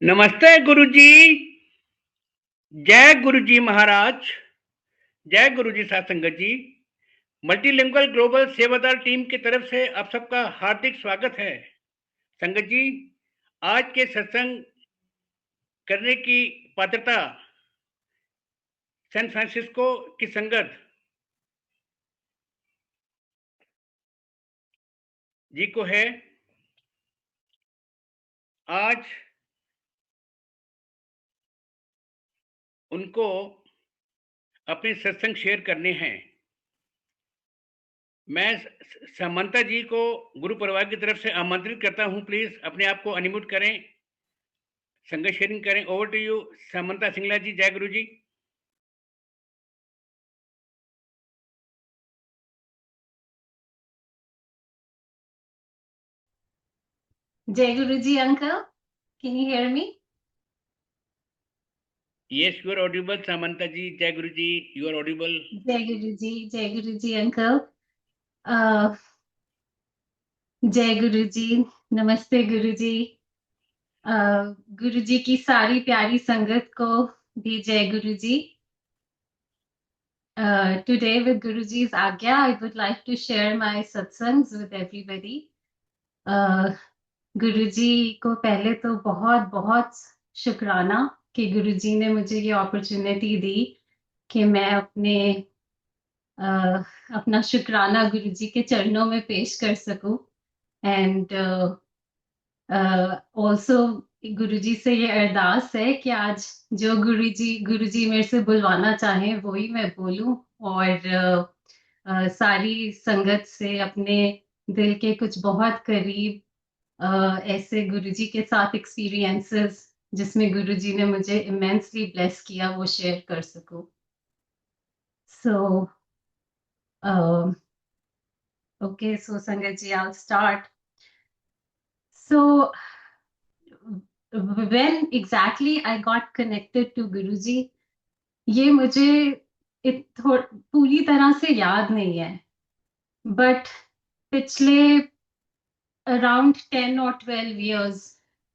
नमस्ते गुरुजी। जय गुरुजी महाराज। जय गुरुजी साथ संगत जी। मल्टीलिंगुअल ग्लोबल सेवादार टीम की तरफ से आप सबका हार्दिक स्वागत है। संगत जी, आज के सत्संग करने की पात्रता सैन फ्रांसिस्को की संगत जी को है। आज उनको अपने सत्संग शेयर करने हैं। मैं समंता जी को गुरु परिवार की तरफ से आमंत्रित करता हूं। प्लीज अपने आप को अनम्यूट करें, संगत शेयरिंग करें। Over to you Samanta Singla ji. जय गुरु जी। Jai Guruji, uncle. Can you hear me? Yes, you are audible, Samanta ji. Jai Guru ji, you are audible. Jai Guruji, uncle. Uh, Jai Guruji, Namaste Guruji. गुरुजी की सारी प्यारी संगत को भी जय गुरुजी। Today with Guruji's Agya, I would like to share my satsangs with everybody. गुरुजी को पहले तो बहुत बहुत शुक्राना कि गुरुजी ने मुझे ये अपॉर्चुनिटी दी कि मैं अपना शुक्राना गुरुजी के चरणों में पेश कर सकूं। एंड ऑल्सो गुरुजी से ये अरदास है कि आज जो गुरुजी मेरे से बुलवाना चाहें वो ही मैं बोलूं, और सारी संगत से अपने दिल के कुछ बहुत करीब ऐसे गुरुजी के साथ एक्सपीरियंसेस जिसमें गुरुजी ने मुझे इमेंसली ब्लेस किया वो शेयर कर सकूं। सो okay, so Sangat ji, I'll start. So when exactly I got connected to Guruji, ये मुझे पूरी तरह से याद नहीं है, बट पिछले around 10 or 12 years,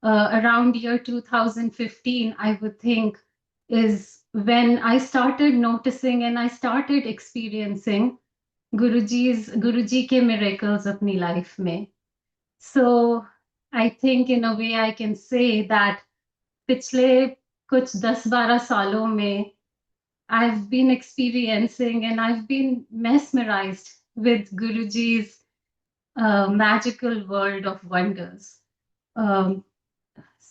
around year 2015, I would think, is when I started noticing and I started experiencing Guruji के miracles अपनी life में. So I think in a way I can say that पिछले कुछ 10-12 सालों में I've been experiencing and I've been mesmerized with Guruji's magical world of wonders. Um,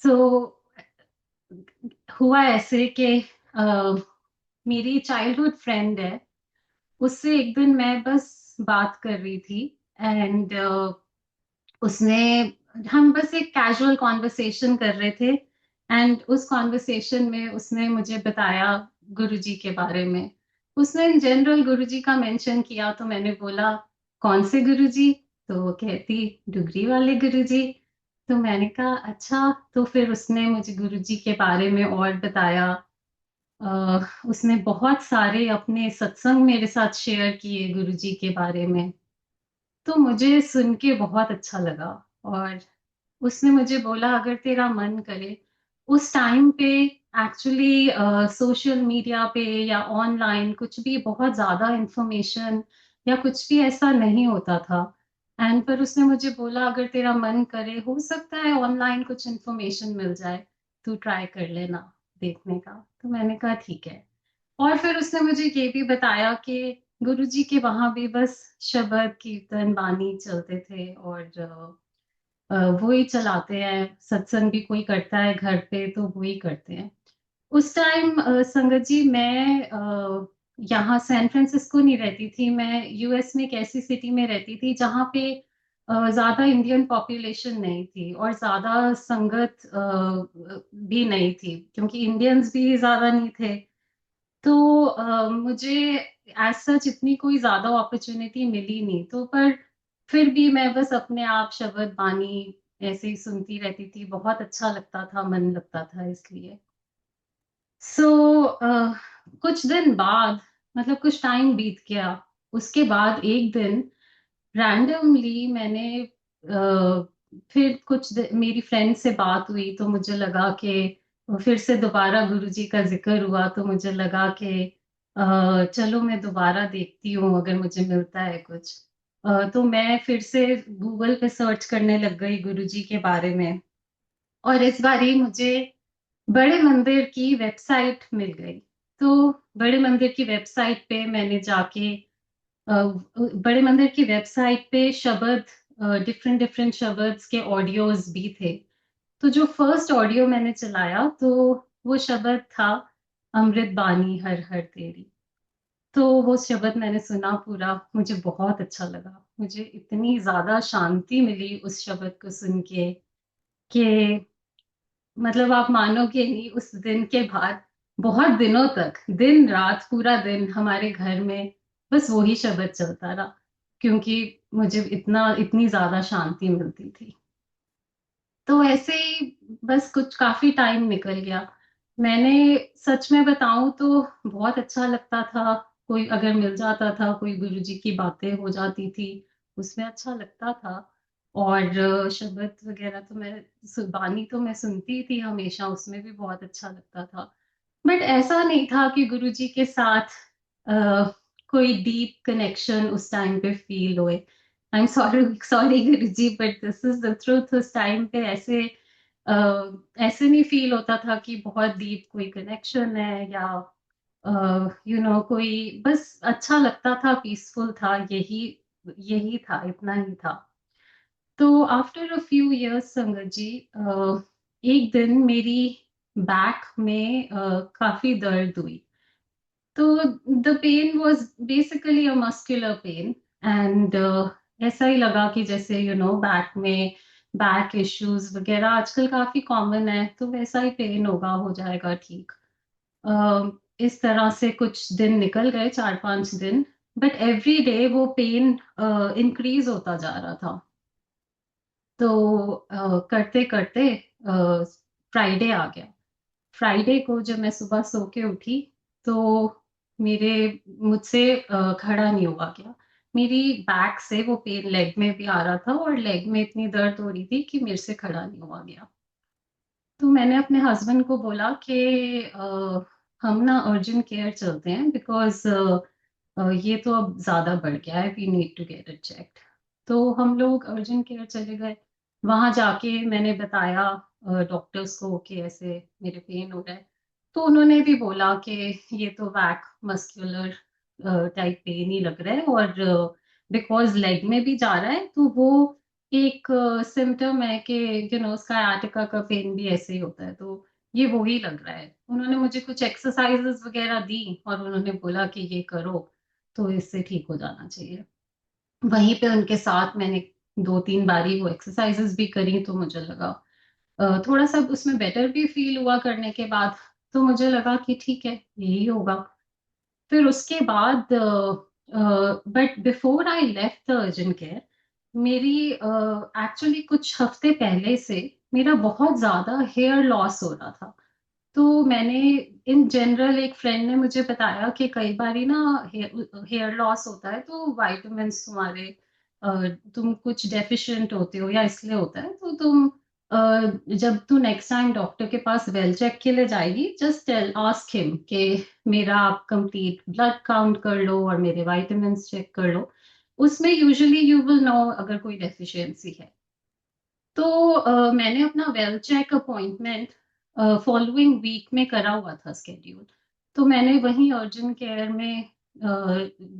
so हुआ ऐसे कि मेरी चाइल्डहुड फ्रेंड है, उससे एक दिन मैं बस बात कर रही थी। एंड उसने हम बस एक कैजुअल कॉन्वर्सेशन कर रहे थे, एंड उस कॉन्वर्सेशन में उसने मुझे बताया गुरुजी के बारे में। उसने इन जनरल गुरुजी का मेंशन किया, तो मैंने बोला कौन से गुरुजी? तो वो कहती डुगरी वाले गुरुजी। तो मैंने कहा अच्छा। तो फिर उसने मुझे गुरुजी के बारे में और बताया। उसने बहुत सारे अपने सत्संग मेरे साथ शेयर किए गुरुजी के बारे में। तो मुझे सुन के बहुत अच्छा लगा, और उसने मुझे बोला अगर तेरा मन करे, उस टाइम पे एक्चुअली सोशल मीडिया पे या ऑनलाइन कुछ भी बहुत ज्यादा इंफॉर्मेशन या कुछ भी ऐसा नहीं होता था। एंड पर उसने मुझे बोला अगर तेरा मन करे, हो सकता है ऑनलाइन कुछ इंफॉर्मेशन मिल जाए, तू ट्राई कर लेना देखने का। तो मैंने कहा ठीक है। और फिर उसने मुझे ये भी बताया कि गुरुजी के वहां भी बस शबद कीर्तन बानी चलते थे, और वो ही चलाते हैं। सत्संग भी कोई करता है घर पे तो वो ही करते हैं। उस टाइम संगत जी मैं यहाँ सैन फ्रांसिस्को नहीं रहती थी, मैं यूएस में एक ऐसी सिटी में रहती थी जहाँ पे ज्यादा इंडियन पॉपुलेशन नहीं थी और ज्यादा संगत भी नहीं थी, क्योंकि इंडियंस भी ज्यादा नहीं थे। तो मुझे एज सच इतनी कोई ज्यादा अपॉर्चुनिटी मिली नहीं, तो पर फिर भी मैं बस अपने आप शबद बानी ऐसे ही सुनती रहती थी, बहुत अच्छा लगता था, मन लगता था इसलिए। सो कुछ दिन बाद, मतलब कुछ टाइम बीत गया, उसके बाद एक दिन रैंडमली मैंने फिर मेरी फ्रेंड से बात हुई तो मुझे लगा कि फिर से दोबारा गुरुजी का जिक्र हुआ तो मुझे लगा कि चलो मैं दोबारा देखती हूँ अगर मुझे मिलता है कुछ। तो मैं फिर से गूगल पे सर्च करने लग गई गुरुजी के बारे में, और इस बार ही मुझे बड़े मंदिर की वेबसाइट मिल गई। तो बड़े मंदिर की वेबसाइट पे मैंने जाके बड़े मंदिर की वेबसाइट पे शब्द, डिफरेंट डिफरेंट शब्द के ऑडियोज भी थे। तो जो फर्स्ट ऑडियो मैंने चलाया तो वो शब्द था अमृत बानी हर हर तेरी। तो वो शब्द मैंने सुना पूरा, मुझे बहुत अच्छा लगा। मुझे इतनी ज्यादा शांति मिली उस शब्द को सुन के कि मतलब आप मानोगे नहीं, उस दिन के बाद बहुत दिनों तक दिन रात पूरा दिन हमारे घर में बस वही शब्द चलता रहा, क्योंकि मुझे इतनी ज्यादा शांति मिलती थी। तो ऐसे ही बस कुछ काफी टाइम निकल गया। मैंने सच में बताऊं तो बहुत अच्छा लगता था, कोई अगर मिल जाता था, कोई गुरुजी की बातें हो जाती थी, उसमें अच्छा लगता था। और शब्द वगैरह तो बानी तो मैं सुनती थी हमेशा, उसमें भी बहुत अच्छा लगता था। बट ऐसा नहीं था कि गुरुजी के साथ अ, कोई डीप कनेक्शन उस टाइम पे फील हुए। I am sorry sorry Guruji, but this is the truth. उस टाइम पे ऐसे नहीं फील होता था कि बहुत डीप कोई कनेक्शन है, या कोई, बस अच्छा लगता था, पीसफुल था, यही यही था, इतना ही था। तो आफ्टर अ फ्यू इयर्स संगत जी, एक दिन मेरी बैक में काफी दर्द हुई। तो the pain was basically uh muscular pain, and ऐसा ही लगा कि जैसे बैक में बैक इश्यूज वगैरह आजकल काफी कॉमन है, तो वैसा ही पेन होगा, हो जाएगा ठीक। इस तरह से कुछ दिन निकल गए, 4-5 दिन। बट एवरी डे वो पेन इंक्रीज होता जा रहा था। तो करते करते फ्राइडे आ गया। फ्राइडे को जब मैं सुबह सो के उठी तो मेरे मुझसे खड़ा नहीं हुआ गया। मेरी बैक से वो पेन लेग में भी आ रहा था, और लेग में इतनी दर्द हो रही थी कि मेरे से खड़ा नहीं हुआ गया। तो मैंने अपने हस्बैंड को बोला कि हम ना अर्जेंट केयर चलते हैं, बिकॉज ये तो अब ज्यादा बढ़ गया है, we need to get it checked. तो हम लोग अर्जेंट केयर चले गए। वहां जाके मैंने बताया डॉक्टर्स को कि ऐसे मेरे पेन हो रहा है। तो उन्होंने भी बोला कि ये तो बैक मस्कुलर टाइप पेन ही लग रहा है, और बिकॉज लेग में भी जा रहा है तो वो एक सिम्टम है कि sciatica का पेन भी ऐसे ही होता है। तो ये वो ही लग रहा है। उन्होंने मुझे कुछ एक्सरसाइजेस वगैरह दी और उन्होंने बोला कि ये करो तो इससे ठीक हो जाना चाहिए। वहीं पे उनके साथ मैंने 2-3 बारी वो एक्सरसाइजेस भी करी, तो मुझे लगा थोड़ा सा उसमें बेटर भी फील हुआ करने के बाद। तो मुझे लगा कि ठीक है, यही होगा। फिर उसके बाद but before I left the urgent care, मेरी एक्चुअली कुछ हफ्ते पहले से मेरा बहुत ज्यादा हेयर लॉस हो रहा था। तो मैंने इन जनरल, एक फ्रेंड ने मुझे बताया कि कई बारी ना हेयर लॉस होता है तो वाइटामिन्स तुम्हारे तुम कुछ डेफिशिएंट होते हो या इसलिए होता है, तो तुम जब तू नेक्स्ट टाइम डॉक्टर के पास वेल चेक के लिए जाएगी, जस्ट टेल आस्क हिम कि मेरा आप कंप्लीट ब्लड काउंट कर लो और मेरे वाइटामिन्स चेक कर लो। उसमें यूजुअली यू विल नो अगर कोई डेफिशिएंसी है। तो मैंने अपना well check appointment following week में करा हुआ था स्केड्यूल। तो मैंने वहीं अर्जेंट केयर में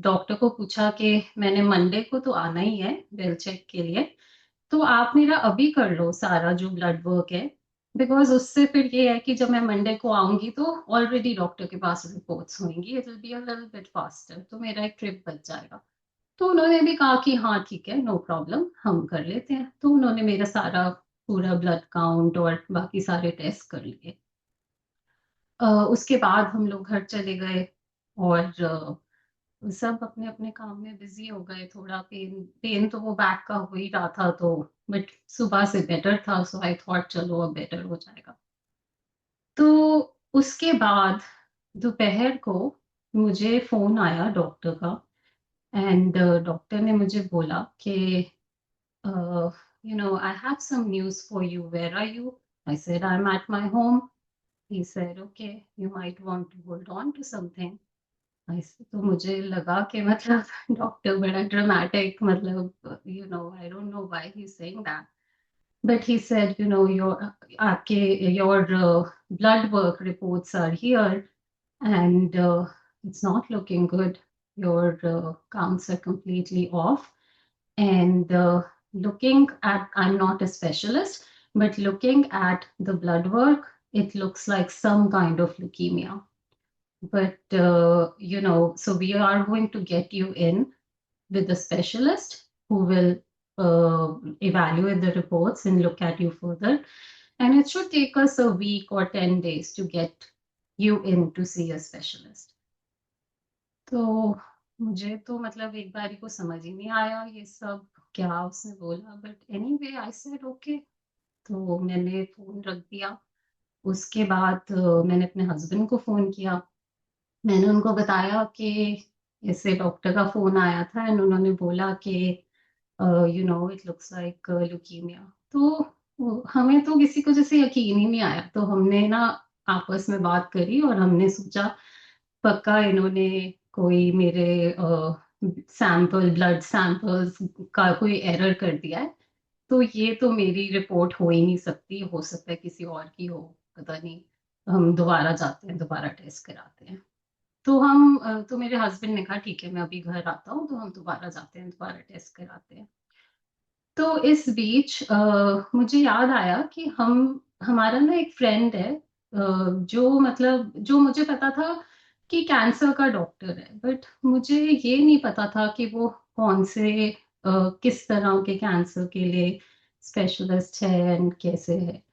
डॉक्टर को पूछा कि मैंने मंडे को तो आना ही है वेल चेक के लिए, तो आप मेरा अभी कर लो सारा जो ब्लड वर्क है, बिकॉज उससे फिर ये है कि जब मैं मंडे को आऊंगी तो ऑलरेडी डॉक्टर के पास रिपोर्ट्स होंगी, it will be a little bit faster, तो मेरा एक ट्रिप बच जाएगा। तो उन्होंने भी कहा कि हाँ ठीक है, नो प्रॉब्लम, हम कर लेते हैं। तो उन्होंने मेरा सारा पूरा ब्लड काउंट और बाकी सारे टेस्ट कर लिए। उसके बाद हम लोग घर चले गए, और सब अपने अपने काम में बिजी हो गए। थोड़ा पेन पेन तो वो बैक का हो ही रहा था, तो बट सुबह से बेटर था, सो आई थॉट चलो अब बेटर हो जाएगा। तो उसके बाद दोपहर को मुझे फोन आया डॉक्टर का, एंड डॉक्टर ने मुझे बोला कि I have some news for you. Where are you? I said, I'm at my home. He said, okay, you might want to hold on to something. ऐसे तो मुझे लगा कि मतलब डॉक्टर बड़ा ड्रामेटिक, मतलब I don't know why he saying that, but he said आपके your blood work reports are here, and it's not looking good. Your counts are completely off, and looking at, I'm not a specialist, but looking at the blood work, it looks like some kind of leukemia. But so we are going to get you in with a specialist who will evaluate the reports and look at you further, and it should take us a week or 10 days to get you in to see a specialist. तो मुझे तो मतलब एक बारी को समझ ही नहीं आया ये सब क्या उसने बोला, but anyway I said okay. तो मैंने फोन रख दिया। उसके बाद मैंने अपने हस्बैंड को फोन किया। मैंने उनको बताया कि ऐसे डॉक्टर का फोन आया था एंड उन्होंने बोला कि इट लुक्स लाइक ल्यूकीमिया। तो हमें तो किसी को जैसे यकीन ही नहीं आया, तो हमने ना आपस में बात करी और हमने सोचा पक्का इन्होंने कोई मेरे ब्लड सैंपल्स का कोई एरर कर दिया है। तो ये तो मेरी रिपोर्ट हो ही नहीं सकती, हो सकता है किसी और की हो, पता नहीं। हम दोबारा जाते हैं, दोबारा टेस्ट कराते हैं। तो मेरे हस्बैंड ने कहा ठीक है, मैं अभी घर आता हूँ, तो हम दोबारा जाते हैं, दोबारा टेस्ट कराते हैं। तो इस बीच मुझे याद आया कि हमारा ना एक फ्रेंड है, जो मुझे पता था कि कैंसर का डॉक्टर है, बट मुझे ये नहीं पता था कि वो कौन से किस तरह के कैंसर के लिए स्पेशलिस्ट है एंड कैसे है।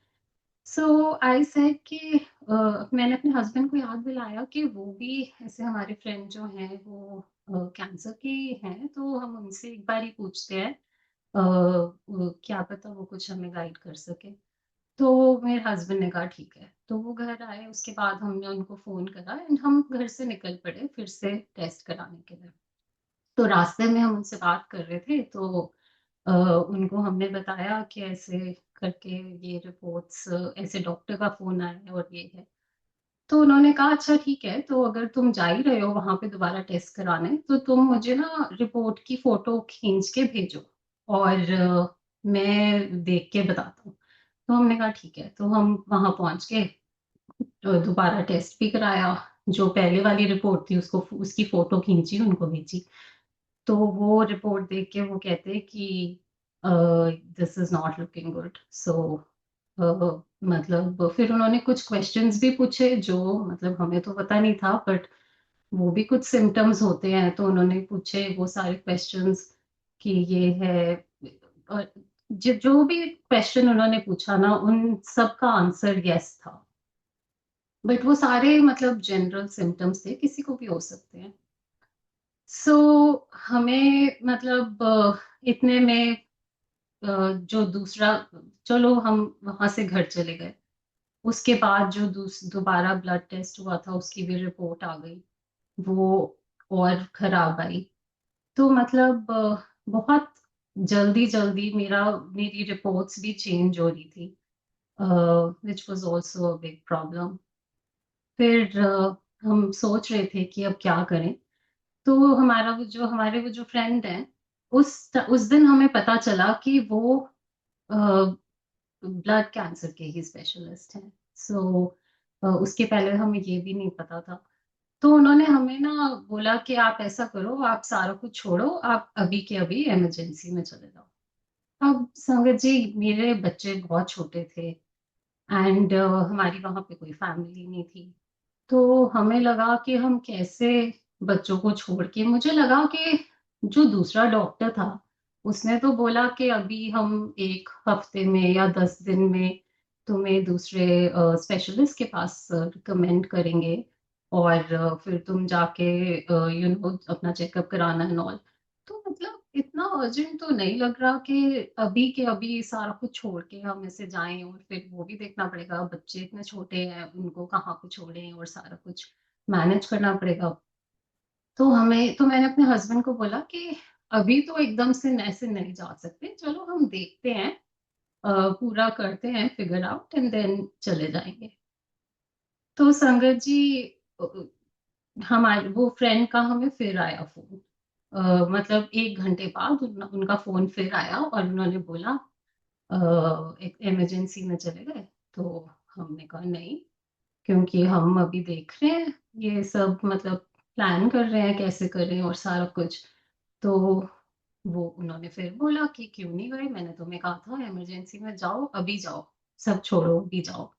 सो आई सेड कि मैंने अपने हस्बैंड को याद दिलाया कि वो भी ऐसे हमारे फ्रेंड जो हैं वो कैंसर के हैं, तो हम उनसे एक बार ही पूछते हैं, क्या पता वो कुछ हमें गाइड कर सके। तो मेरे हस्बैंड ने कहा ठीक है, तो वो घर आए। उसके बाद हमने उनको फोन करा एंड हम घर से निकल पड़े फिर से टेस्ट कराने के लिए। तो रास्ते में हम उनसे बात कर रहे थे, तो उनको हमने बताया कि ऐसे करके ये रिपोर्ट्स, ऐसे डॉक्टर का फोन आया है और ये है। तो उन्होंने कहा अच्छा ठीक है, तो अगर तुम जा ही रहे हो वहां पे दोबारा टेस्ट कराने, तो तुम मुझे ना रिपोर्ट की फोटो खींच के भेजो और मैं देख के बताता हूँ। तो हमने कहा ठीक है, तो हम वहां पहुंच के दोबारा टेस्ट भी कराया। जो पहले वाली रिपोर्ट थी उसको उसकी फोटो खींची, उनको भेजी। तो वो रिपोर्ट देख के वो कहते कि this is not looking good. So मतलब फिर उन्होंने कुछ क्वेश्चंस भी पूछे जो मतलब हमें तो पता नहीं था, बट वो भी कुछ सिम्टम्स होते हैं, तो उन्होंने पूछे वो सारे क्वेश्चंस कि ये है। और जो भी क्वेश्चन उन्होंने पूछा ना, उन सब का आंसर यस था, बट वो सारे मतलब जनरल सिम्टम्स थे, किसी को भी हो सकते हैं। सो हमें मतलब इतने में जो दूसरा, चलो हम वहां से घर चले गए। उसके बाद जो दोबारा ब्लड टेस्ट हुआ था उसकी भी रिपोर्ट आ गई, वो और खराब आई। तो मतलब बहुत जल्दी जल्दी मेरी रिपोर्ट्स भी चेंज हो रही थी, which was also a big problem. फिर हम सोच रहे थे कि अब क्या करें। तो हमारे वो जो फ्रेंड है, उस दिन हमें पता चला कि वो ब्लड कैंसर के ही स्पेशलिस्ट हैं। सो उसके पहले हमें ये भी नहीं पता था। तो उन्होंने हमें ना बोला कि आप ऐसा करो, आप सारा कुछ छोड़ो, आप अभी के अभी इमरजेंसी में चले जाओ। अब संगत जी, मेरे बच्चे बहुत छोटे थे एंड हमारी वहां पे कोई फैमिली नहीं थी। तो हमें लगा कि हम कैसे बच्चों को छोड़ के, मुझे लगा कि जो दूसरा डॉक्टर था उसने तो बोला कि अभी हम एक हफ्ते में या 10 दिन में तुम्हें दूसरे स्पेशलिस्ट के पास रिकमेंड करेंगे और फिर तुम जाके अपना चेकअप कराना है ऑल। तो मतलब इतना अर्जेंट तो नहीं लग रहा कि अभी के अभी सारा कुछ छोड़ के हम ऐसे जाएं, और फिर वो भी देखना पड़ेगा, बच्चे इतने छोटे हैं, उनको कहाँ पे छोड़ें और सारा कुछ मैनेज करना पड़ेगा। तो मैंने अपने हस्बैंड को बोला कि अभी तो एकदम से ऐसे नहीं जा सकते, चलो हम देखते हैं पूरा करते हैं फिगर आउट एंड देन चले जाएंगे। तो संगत जी, हमारे वो फ्रेंड का हमें फिर आया फोन। मतलब 1 घंटे बाद उनका फोन फिर आया और उन्होंने बोला एक इमरजेंसी में चले गए। तो हमने कहा नहीं, क्योंकि हम अभी देख रहे हैं ये सब, मतलब प्लान कर रहे हैं कैसे करें और सारा कुछ। तो वो उन्होंने फिर बोला कि क्यों नहीं गए, मैंने तुम्हें कहा था इमरजेंसी में जाओ, अभी जाओ, सब छोड़ो अभी जाओ।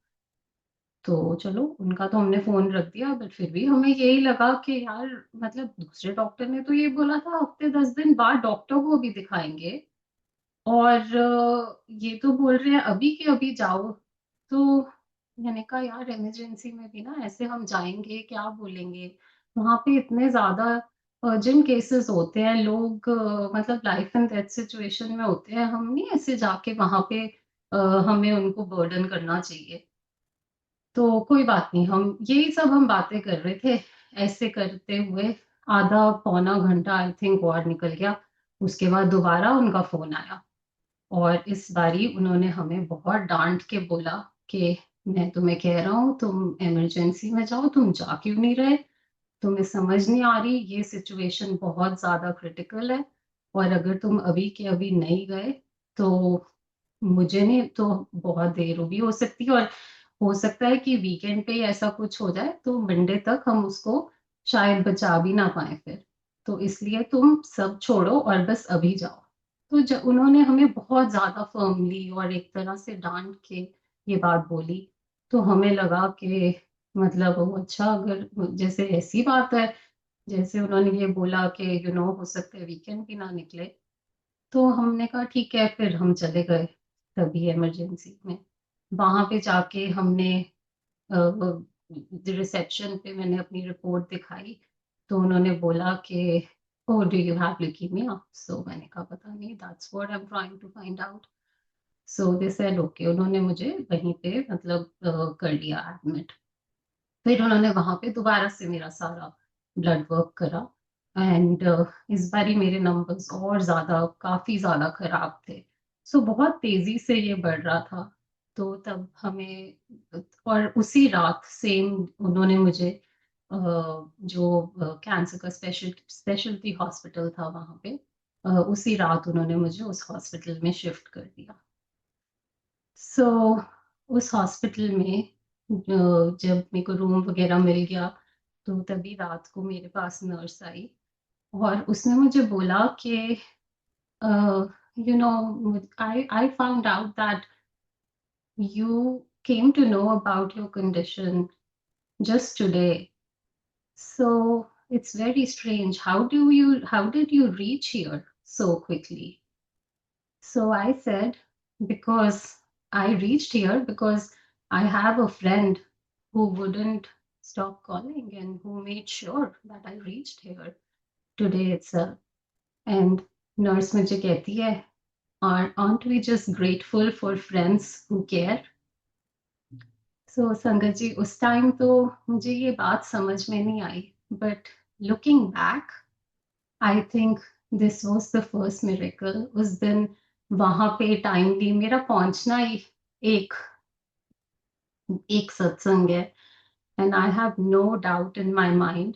तो चलो, उनका तो हमने फोन रख दिया, बट फिर भी हमें यही लगा कि यार, मतलब दूसरे डॉक्टर ने तो ये बोला था हफ्ते 10 दिन बाद डॉक्टर को भी दिखाएंगे, और ये तो बोल रहे हैं अभी के अभी जाओ। तो मैंने कहा यार, इमरजेंसी में भी ना ऐसे हम जाएंगे, क्या बोलेंगे, वहां पे इतने ज्यादा अर्जेंट केसेस होते हैं, लोग मतलब लाइफ एंड डेथ सिचुएशन में होते हैं, हम नहीं ऐसे जाके वहां पे हमें उनको बर्डन करना चाहिए। तो कोई बात नहीं, हम यही सब हम बातें कर रहे थे, ऐसे करते हुए आधा पौना घंटा आई थिंक और निकल गया। उसके बाद दोबारा उनका फोन आया, और इस बारी उन्होंने हमें बहुत डांट के बोला कि मैं तुम्हें कह रहा हूँ तुम इमरजेंसी में जाओ, तुम जा क्यों नहीं रहे, तुम्हें समझ नहीं आ रही, ये सिचुएशन बहुत ज्यादा क्रिटिकल है, और अगर तुम अभी के अभी नहीं गए तो मुझे नहीं तो बहुत देर भी हो सकती है, और हो सकता है कि वीकेंड पे ही ऐसा कुछ हो जाए तो मंडे तक हम उसको शायद बचा भी ना पाए फिर। तो इसलिए तुम सब छोड़ो और बस अभी जाओ। तो जब उन्होंने हमें बहुत ज्यादा फर्मली और एक तरह से डांट के ये बात बोली, तो हमें लगा कि मतलब वो अच्छा, अगर जैसे ऐसी बात है, जैसे उन्होंने ये बोला कि हो सकता है वीकेंड भी ना निकले। तो हमने कहा ठीक है, फिर हम चले गए तभी इमरजेंसी में। वहां पे जाके हमने रिसेप्शन पे मैंने अपनी रिपोर्ट दिखाई, तो उन्होंने बोला कि oh do you have leukaemia. So मैंने कहा पता नहीं, that's what I am trying to find out. So they said okay, उन्होंने मुझे वहीं पे मतलब कर लिया एडमिट। फिर उन्होंने वहां पे दोबारा से मेरा सारा ब्लड वर्क करा, एंड इस बारी मेरे नंबर्स और ज्यादा, काफी ज्यादा खराब थे। सो बहुत तेजी से ये बढ़ रहा था। तो तब हमें, और उसी रात सेम उन्होंने मुझे जो कैंसर का स्पेशलिटी हॉस्पिटल था वहां पे, उसी रात उन्होंने मुझे उस हॉस्पिटल में शिफ्ट कर दिया। सो उस हॉस्पिटल में जब मेरे को रूम वगैरह मिल गया, तो तभी रात को मेरे पास नर्स आई, और उसने मुझे बोला कि you know I found out that you came to know about your condition just today. So it's very strange. How did you reach here so quickly? So I said, because I reached here because I have a friend who wouldn't stop calling and who made sure that I reached here today itself. And nurse मुझे कहती है, aren't we just grateful for friends who care? सो संगत जी, उस time तो मुझे ये बात समझ में नहीं आई, but looking back I think this was the first miracle. उस दिन वहां पे टाइमली मेरा पहुंचना ही एक एक सत्संग है, and I have no doubt in my mind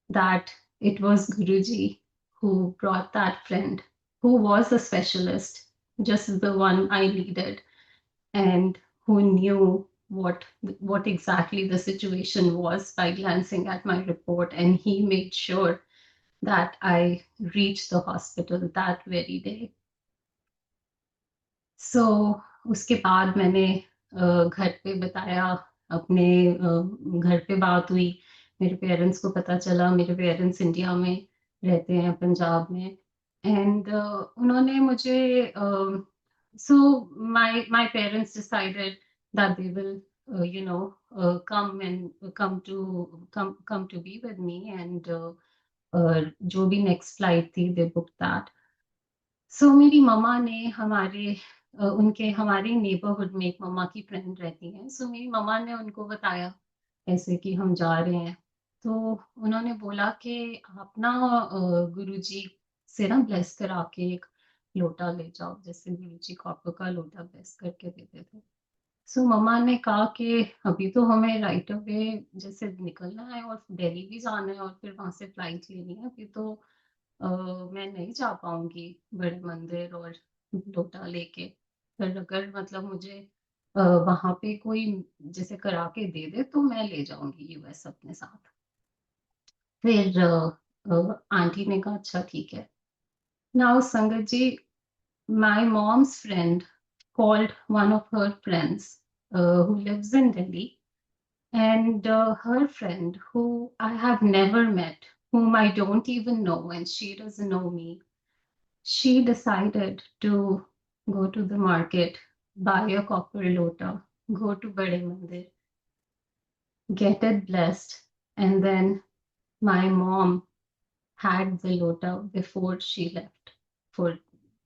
that it was Guruji who brought that friend who was a specialist, just the one I needed, and who knew what exactly the situation was by glancing at my report, and he made sure that I reached the hospital that very day. सो उसके बाद मैंने घर पे बताया, अपने घर पे बात हुई, मेरे पेरेंट्स को पता चला, मेरे पेरेंट्स इंडिया में रहते हैं, पंजाब में, एंड उन्होंने मुझे so my parents decided that they will come and come to be with me, and जो भी नेक्स्ट फ्लाइट थी दे बुक दैट। सो मेरी मम्मा ने उनके हमारे नेबरहुड में एक मम्मा की फ्रेंड रहती है, सो मेरी मम्मा ने उनको बताया ऐसे कि हम जा रहे हैं। तो उन्होंने बोला कि आप ना गुरुजी से ना ब्लेस करा के एक लोटा ले जाओ, जैसे गुरुजी कॉपर का लोटा ब्लेस करके देते थे। सो मम्मा ने कहा कि अभी तो हमें राइट अवे जैसे निकलना है और दिल्ली भी जाना है और फिर वहां से फ्लाइट लेनी है, अभी तो मैं नहीं जा पाऊंगी बड़े मंदिर और लोटा लेके। पर अगर मतलब मुझे वहां पे कोई जैसे करा के दे दे तो मैं ले जाऊंगी यूएस अपने साथ। फिर आंटी ने कहा अच्छा ठीक है। नाउ संगत जी, my mom's friend called one of her friends who lives in Delhi, and her friend who I have never met, whom I don't even know, and she doesn't know me. She decided to go to the market, buy a copper lota, go to Bade Mandir, get it blessed, and then my mom had the lota before she left for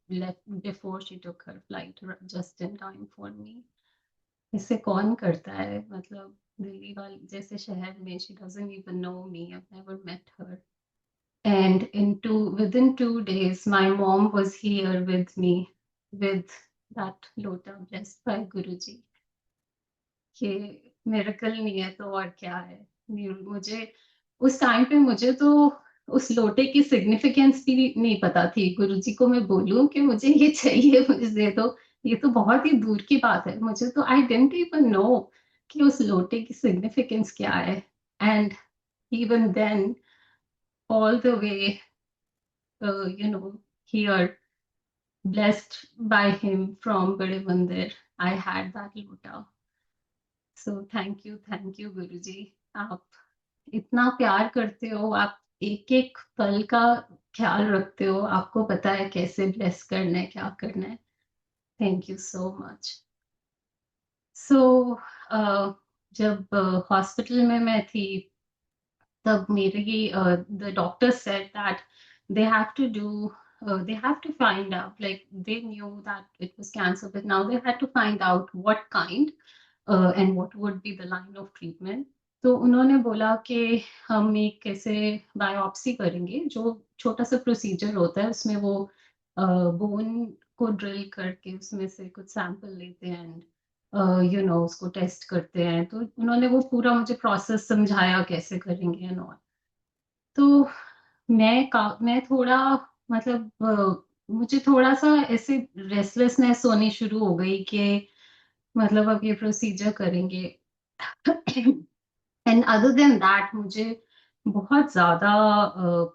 left before she took her flight, just in time for me. इसे कौन करता है, मतलब दिल्ली वाली जैसे शहर में, she doesn't even know me, I've never met her. And within 2 days, my mom was here with me with that lota blessed by Guruji. ये मिरेकल नहीं है तो और क्या है। मुझे उस टाइम पे मुझे तो उस लोटे की सिग्निफिकेंस भी नहीं पता थी। गुरुजी को मैं बोलूं कि मुझे ये चाहिए, मुझे दे दो, ये तो बहुत ही दूर की बात है। मुझे तो आई डेंट इवन नो कि उस लोटे की सिग्निफिकेंस क्या है। And even then all the way you know here, blessed by him from Bade Mandir, I had that lota. So thank you Guruji. आप इतना प्यार करते हो, आप एक एक पल का ख्याल रखते हो, आपको पता है कैसे ब्लेस करना है, क्या करना है। Thank you so much. So जब हॉस्पिटल में मैं थी तब मेरी the doctor said that they have to do they have to find out, like they knew that it was cancer, but now they had to find out what kind and what would be the line of treatment. तो उन्होंने बोला कि हम एक कैसे biopsy करेंगे, जो छोटा सा प्रोसीजर होता है, उसमें वो बोन को ड्रिल करके उसमें से कुछ सैंपल लेते हैं, उसको टेस्ट करते हैं। तो उन्होंने वो पूरा मुझे प्रोसेस समझाया कैसे करेंगे एंड ऑल। तो मैं थोड़ा मतलब मुझे थोड़ा सा ऐसे रेस्टलेसनेस होनी शुरू हो गई कि मतलब अब ये प्रोसीजर करेंगे। एंड अदर देन दैट मुझे बहुत ज्यादा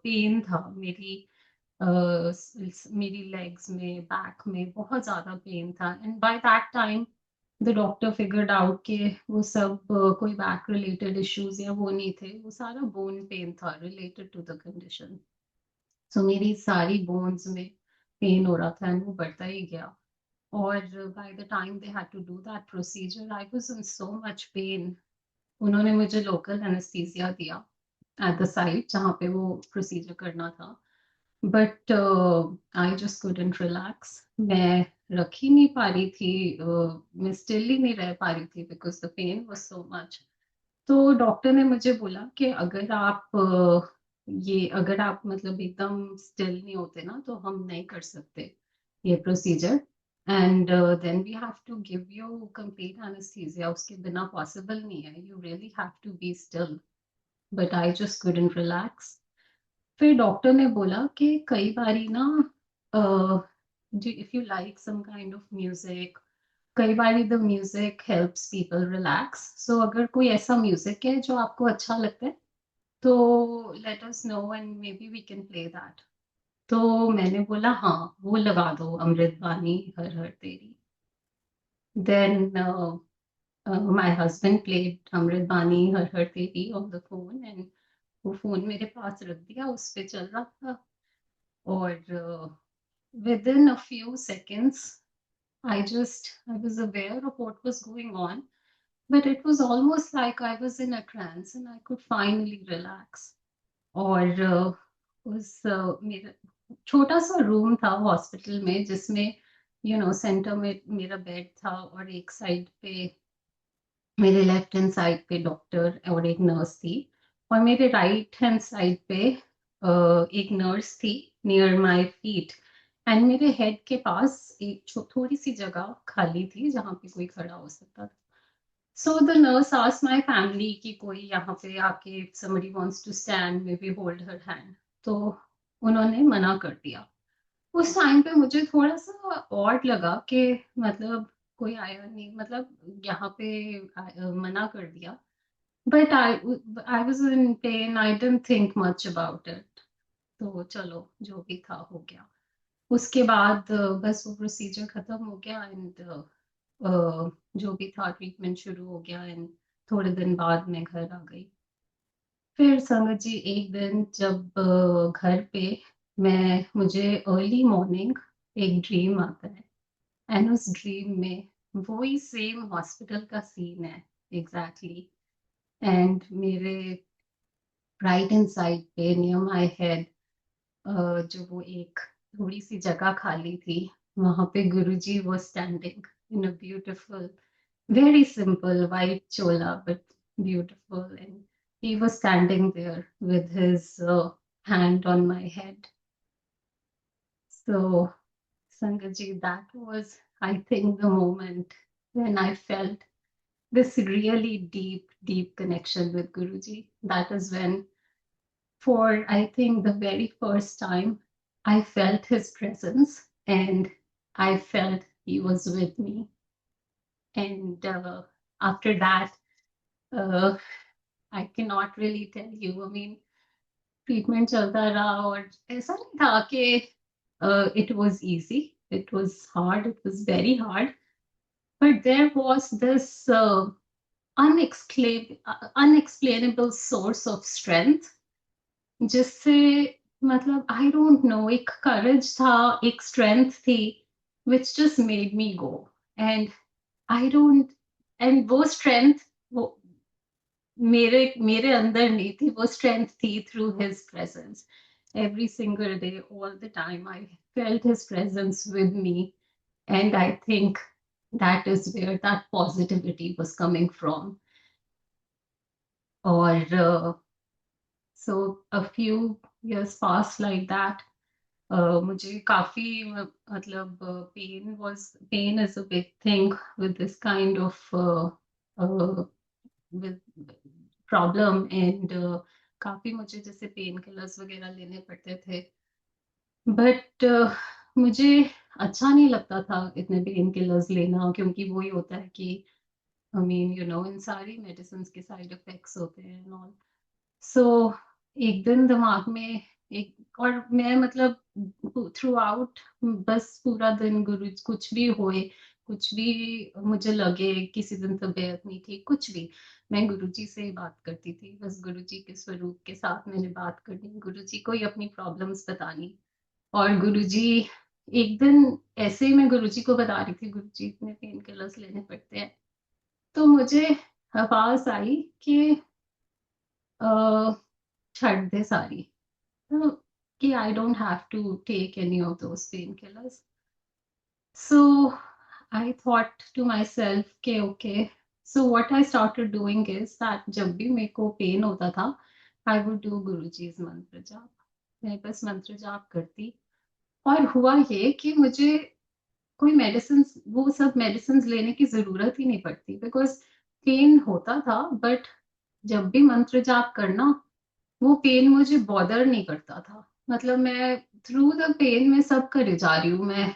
पेन था मेरी मेरी लेग्स में, बैक में बहुत ज्यादा पेन था। And by that time the doctor figured out कि वो सब कोई बैक रिलेटेड इश्यूज या वो नहीं थे, वो सारा बोन पेन था रिलेटेड टू द कंडीशन। सो मेरी सारी बोन्स में पेन हो रहा था एंड वो बढ़ता ही गया। और by the time they had to do that procedure I was in so much pain. उन्होंने मुझे लोकल एनेस्थीसिया दिया एट द साइट जहाँ पे वो प्रोसीजर करना था, but I just couldn't relax. मैं रख ही नहीं पा रही थी, मैं स्टिल ही नहीं रह पा रही थी because the pain was so much. तो डॉक्टर ने मुझे बोला कि अगर आप मतलब एकदम स्टिल नहीं होते ना तो हम नहीं कर सकते ये procedure. And then we have to give you complete anaesthesia, उसके बिना पॉसिबल नहीं है, you really have to be still. But I just couldn't relax. फिर डॉक्टर ने बोला कि कई बारी ना if you like some kind of music, कई बारी the music helps people relax. So अगर कोई ऐसा म्यूजिक है जो आपको अच्छा लगता है तो let us know and maybe we can play that. तो मैंने बोला हाँ वो लगा दो, अमृत बानी हर हर तेरी। देन माय हस्बैंड प्लेड अमृत बानी हर हर तेरी ऑन द फोन, एंड वो फोन मेरे पास रख दिया, उस पे चल रहा था। और within a few seconds I was aware of what was going on, but it was almost like I was in a trance and I could finally relax. और मेरा छोटा सा रूम था हॉस्पिटल में जिसमें सेंटर में मेरा बेड था और एक साइड पे, मेरे लेफ्ट हैंड साइड पे डॉक्टर और एक नर्स थी, और मेरे राइट हैंड साइड पे एक नर्स थी नियर माय फीट। एंड मेरे हेड के पास एक थोड़ी सी जगह खाली थी जहाँ पे कोई खड़ा हो सकता था. So the nurse asked my family कि कोई यहाँ पे आके if somebody wants to stand maybe hold her hand. तो उन्होंने मना कर दिया. उस टाइम पे मुझे थोड़ा सा ऑड लगा कि मतलब कोई आया नहीं, मतलब यहाँ पे मना कर दिया. But I was in pen, I didn't think much about it. तो चलो जो भी था हो गया. उसके बाद बस वो प्रोसीजर खत्म हो गया एंड जो भी था ट्रीटमेंट शुरू हो गया एंड थोड़े दिन बाद मैं घर आ गई. फिर संगत जी एक दिन जब घर पे मुझे अर्ली मॉर्निंग एक ड्रीम आता है एंड उस ड्रीम में वही सेम हॉस्पिटल का सीन है एग्जैक्टली. एंड मेरे राइट हैंड साइड पे नियर माय हेड जो वो एक थोड़ी सी जगह खाली थी, वहां पे गुरुजी वो standing in a beautiful very simple white chola but beautiful, and he was standing there with his hand on my head. So Sangaji, that was, I think, the moment when I felt this really deep connection with Guruji. That is when, for I think the very first time, I felt his presence and I felt he was with me. And after that, uh, I cannot really tell you. I mean, treatment चलता रहा और ऐसा नहीं था कि it was easy. It was hard. It was very hard. But there was this unexplainable source of strength जिससे, मतलब I don't know, एक courage था, एक strength थी which just made me go. And I don't, and वो strength वो मेरे मेरे अंदर नहीं थी, वो स्ट्रेंथ थी through his presence. Every single day, all the time, I felt his presence with me, and I think that is where that positivity was coming from. Or so a few years passed like that. मुझे काफी मतलब pain is a big thing with this kind of with problem and काफी मुझे जैसे pain killers वगैरह लेने पड़ते थे. बट मुझे अच्छा नहीं लगता था इतने पेन किलर्स लेना, क्योंकि वही होता है कि आई मीन यू नो इन सारी मेडिसिन के साइड इफेक्ट्स होते हैं एंड ऑल. सो एक दिन दिमाग में एक, और मैं मतलब थ्रू आउट बस पूरा दिन गुरु कुछ भी होए, कुछ भी मुझे लगे, किसी दिन तबीयत नहीं थी, कुछ भी, मैं गुरुजी से ही बात करती थी. बस गुरुजी के स्वरूप के साथ मैंने बात करनी, गुरुजी को ही अपनी प्रॉब्लम्स बतानी. और गुरुजी, एक दिन ऐसे ही मैं गुरुजी को बता रही थी, गुरुजी इतने पेन किलर्स लेने पड़ते हैं. तो मुझे आवाज आई कि छੱਡ दे सारी, तो कि I don't have to take any of those painkillers. So I thought to myself कि okay, so what I started doing is that जब भी मेरे को पेन होता था, I would do गुरुजी's मंत्र जाप. मैं बस मंत्र जाप करती. और हुआ ये कि मुझे कोई मेडिसिन, वो सब मेडिसिन लेने की जरूरत ही नहीं पड़ती, बिकॉज पेन होता था. बट जब भी मंत्र जाप करना, वो पेन मुझे बॉदर नहीं करता था. मतलब मैं थ्रू द पेन में सब करे जा रही हूँ. मैं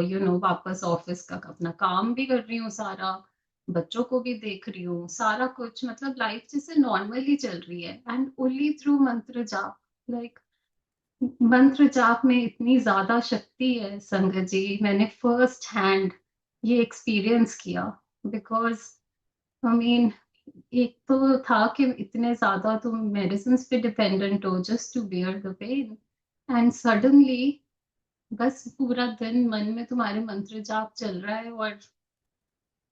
यू नो वापस ऑफिस का अपना काम भी कर रही हूँ सारा, बच्चों को भी देख रही हूँ, सारा कुछ, मतलब लाइफ जैसे नॉर्मली चल रही है. एंड ओनली थ्रू मंत्र जाप, लाइक मंत्र जाप में इतनी ज्यादा शक्ति है संगत जी. मैंने फर्स्ट हैंड ये एक्सपीरियंस किया. बिकॉज आई मीन, एक तो था कि इतने ज्यादा तुम मेडिसिन पे डिपेंडेंट हो just to bear the pain, and suddenly बस पूरा दिन मन में तुम्हारे मंत्र जाप चल रहा है और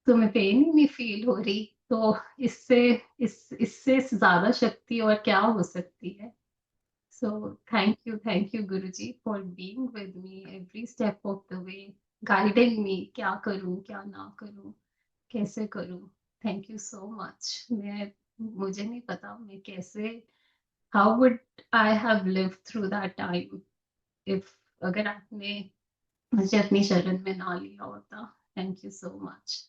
तुम्हें पेन ही नहीं फील हो रही. तो इससे इससे ज्यादा शक्ति और क्या हो सकती है. सो thank you Guruji for being with me every step of the way, guiding मी क्या करूं क्या ना करूं, कैसे करूं. Thank you so much. मुझे नहीं पता मैं कैसे, how would I have lived through that time if, अगर आपने मुझे अपनी शरण में ना लिया होता. Thank you so much.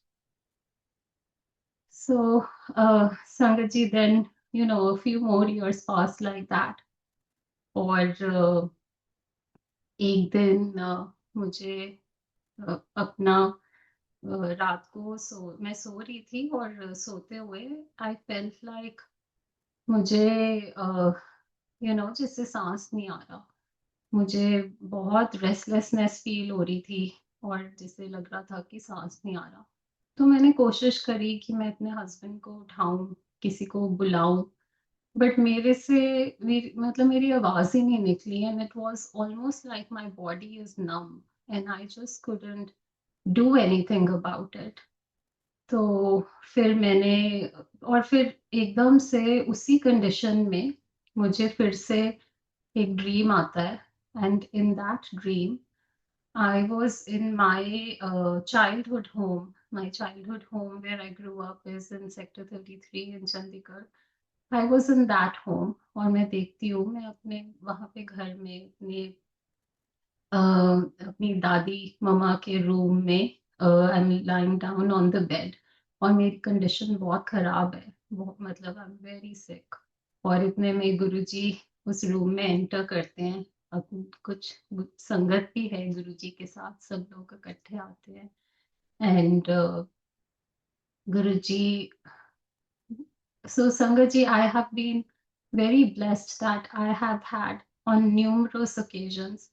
So, Sangat then, a few more years passed like that. और एक दिन मुझे अपना रात को मैं सो रही थी और सोते हुए आई फेल्ट लाइक मुझे जैसे सांस नहीं आ रहा. मुझे बहुत रेस्टलेसनेस फील हो रही थी और जैसे लग रहा था कि सांस नहीं आ रहा. तो मैंने कोशिश करी कि मैं अपने हस्बैंड को उठाऊं, किसी को बुलाऊं, बट मेरे से मतलब मेरी आवाज ही नहीं निकली and it was almost like my body is num and I just couldn't do anything about it. तो फिर मैंने और फिर एकदम से उसी कंडीशन में मुझे फिर से एक ड्रीम आता है and in that dream I was in my childhood home. My childhood home where I grew up is in Sector 33 in Chandigarh. I was in that home और मैं देखती हूँ मैं अपने वहाँ पे घर में अपनी दादी मम्मा के रूम में I am lying down on the bed और मेरी कंडीशन बहुत खराब है. बहुत मतलब आई एम वेरी सिक. और इतने में गुरुजी उस रूम में एंटर करते हैं. अब कुछ संगत भी है गुरुजी के साथ, सब लोग इकट्ठे आते हैं and Guruji. So Sangaji, I have been very blessed that I have had on numerous occasions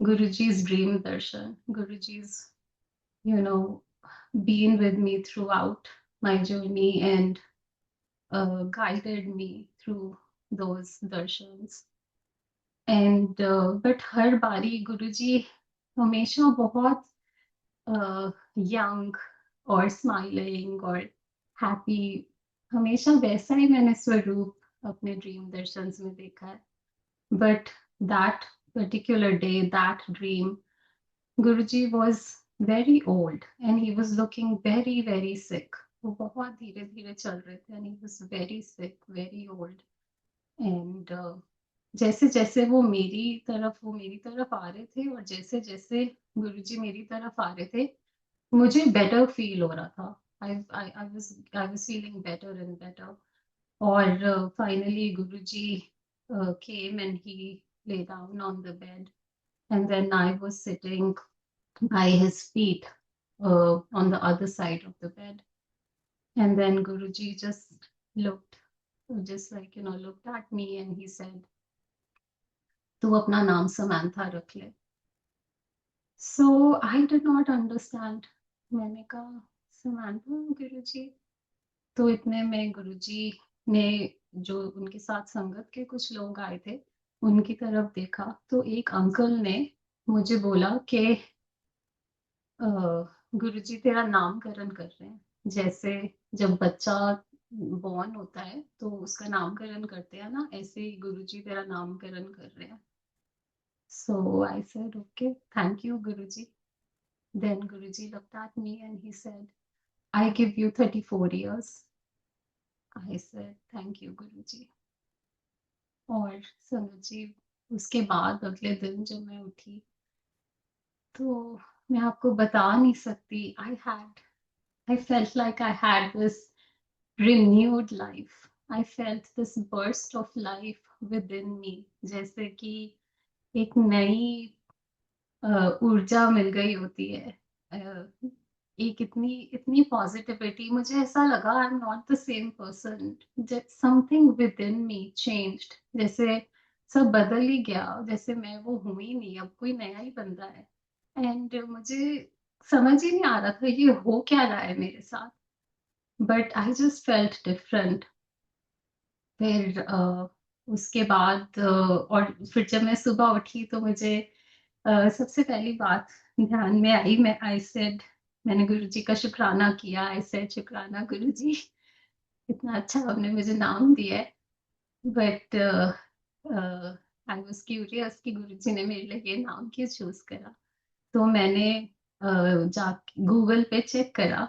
Guruji's dream darshan. Guruji's, been with me throughout my journey and guided me through those darshans. And but हर बारी गुरुजी हमेशा बहुत young और smiling और happy, हमेशा वैसा ही मैंने स्वरूप अपने ड्रीम दर्शन में देखा है. But that particular day, that dream, Guruji was very old and he was looking very very sick. वो बहुत धीरे धीरे चल रहे थे and he was very sick, very old. And जैसे जैसे वो मेरी तरफ आ रहे थे और जैसे जैसे गुरुजी मेरी तरफ आ रहे थे मुझे बेटर फील हो रहा था. I was feeling better and better. और finally Guruji came and he lay down on the bed and then I was sitting by his feet on the other side of the bed. And then Guruji just like looked at me and he said, "तू अपना नाम Samantha रख ले." So I did not understand. मैंने कहा Samantha गुरुजी. तो इतने में गुरुजी ने जो उनके साथ संगत के कुछ लोग आए थे उनकी तरफ देखा तो एक अंकल ने मुझे बोला कि गुरुजी तेरा नामकरण कर रहे हैं. जैसे जब बच्चा बॉर्न होता है तो उसका नामकरण करते हैं ना, ऐसे ही गुरुजी तेरा नामकरण कर रहे हैं. So I said, okay, thank you, Guruji. Then Guruji looked at me and he said, I give you 34 years. I said, thank you, Guruji. और संगत जी उसके बाद अगले दिन जब मैं उठी तो मैं आपको बता नहीं सकती. I felt like I had this renewed life. I felt this burst of life within me. जैसे कि एक नई ऊर्जा मिल गई होती है. एक इतनी इतनी पॉजिटिविटी, मुझे ऐसा लगा I am not the same person. Something with in me changed. जैसे सब बदल ही गया, जैसे मैं वो हूं ही नहीं, अब कोई नया ही बंदा है. एंड मुझे समझ ही नहीं आ रहा था ये हो क्या रहा है मेरे साथ. But I just felt different. फिर उसके बाद और फिर जब मैं सुबह उठी तो मुझे सबसे पहली बात ध्यान में आई. मैंने गुरुजी का शुक्राना किया. आई सेड शुक्राना गुरुजी, इतना अच्छा आपने मुझे नाम दिया है. बट आई वाज क्यूरियस कि गुरुजी ने मेरे लिए ये नाम क्यों चूज करा. तो मैंने जा गूगल पे चेक करा